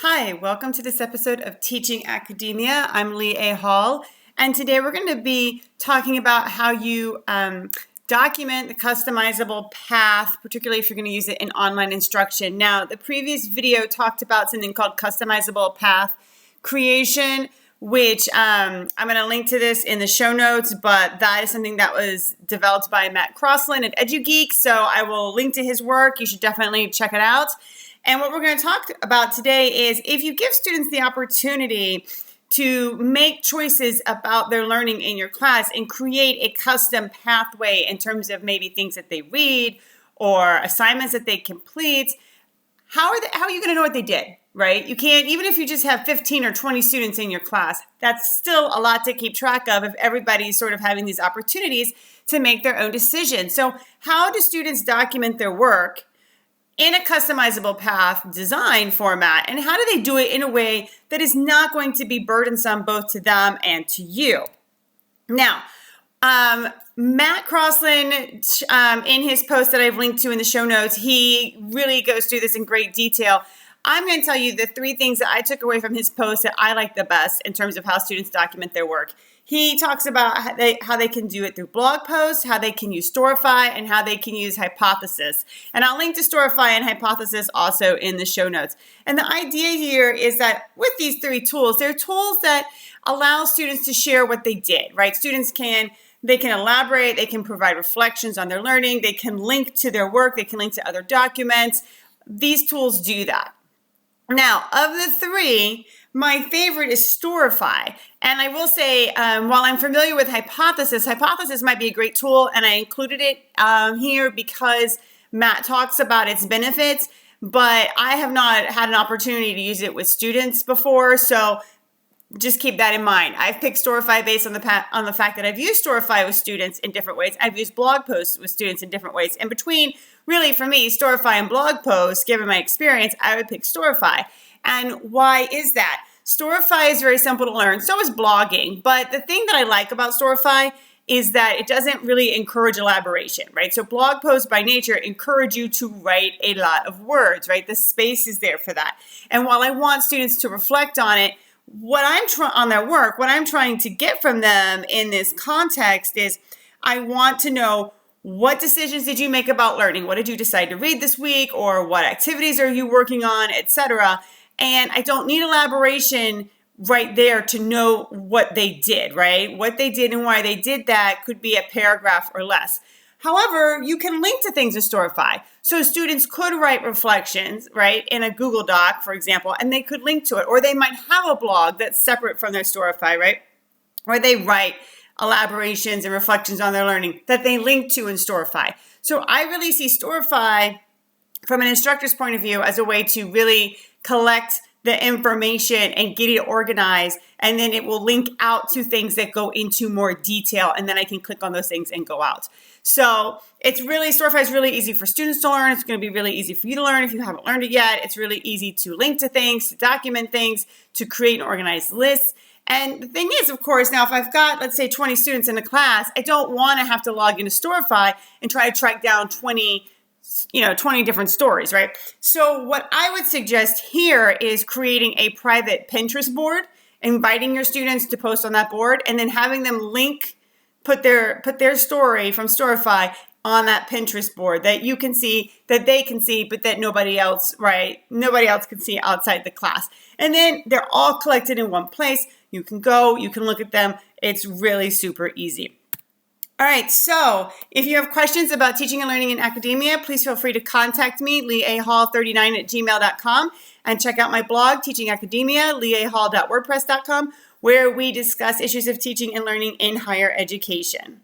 Hi, welcome to this episode of Teaching Academia. I'm Leigh Hall, and today we're going to be talking about how you document the customizable path, particularly if you're going to use it in online instruction. Now, the previous video talked about something called customizable path creation, which I'm going to link to this in the show notes, but that is something that was developed by Matt Crossland at EduGeek, so I will link to his work. You should definitely check it out. And what we're going to talk about today is if you give students the opportunity to make choices about their learning in your class and create a custom pathway in terms of maybe things that they read or assignments that they complete, how are you going to know what they did, right? You can't, even if you just have 15 or 20 students in your class, that's still a lot to keep track of if everybody's sort of having these opportunities to make their own decisions. So how do students document their work in a customizable path design format, and how do they do it in a way that is not going to be burdensome both to them and to you? Now, Matt Crossland, in his post that I've linked to in the show notes, he really goes through this in great detail. I'm going to tell you the three things that I took away from his post that I like the best in terms of how students document their work. He talks about how they can do it through blog posts, how they can use Storify, and how they can use Hypothesis. And I'll link to Storify and Hypothesis also in the show notes. And the idea here is that with these three tools, they're tools that allow students to share what they did, right? Students can elaborate, they can provide reflections on their learning, they can link to their work, they can link to other documents. These tools do that. Now, of the three, my favorite is Storify. And I will say, while I'm familiar with Hypothesis might be a great tool, and I included it here because Matt talks about its benefits, but I have not had an opportunity to use it with students before, so just keep that in mind. I've picked Storify based on the fact that I've used Storify with students in different ways. I've used blog posts with students in different ways. And between, really, for me, Storify and blog posts, given my experience, I would pick Storify. And why is that? Storify is very simple to learn. So is blogging. But the thing that I like about Storify is that it doesn't really encourage elaboration, right? So blog posts by nature encourage you to write a lot of words, right? The space is there for that. And while I want students to reflect on it, what I'm trying to get from them in this context is I want to know, what decisions did you make about learning? What did you decide to read this week? Or what activities are you working on, etc.? And I don't need elaboration right there to know what they did, right? What they did and why they did that could be a paragraph or less. However, you can link to things in Storify. So students could write reflections, right, in a Google Doc, for example, and they could link to it. Or they might have a blog that's separate from their Storify, right? Or they write elaborations and reflections on their learning that they link to in Storify. So I really see Storify from an instructor's point of view as a way to really collect the information and get it organized, and then it will link out to things that go into more detail, and then I can click on those things and go out. So Storify is really easy for students to learn. It's going to be really easy for you to learn if you haven't learned it yet. It's really easy to link to things, to document things, to create and organize lists. And the thing is, of course, now if I've got, let's say, 20 students in a class, I don't want to have to log into Storify and try to track down 20 different stories, right? So what I would suggest here is creating a private Pinterest board, inviting your students to post on that board, and then having them put their story from Storify on that Pinterest board that you can see, that they can see, but that nobody else, right? Nobody else can see outside the class. And then they're all collected in one place. You can go, you can look at them. It's really super easy. All right, so if you have questions about teaching and learning in academia, please feel free to contact me, leahhall39@gmail.com, and check out my blog, Teaching Academia, leahhall.wordpress.com, where we discuss issues of teaching and learning in higher education.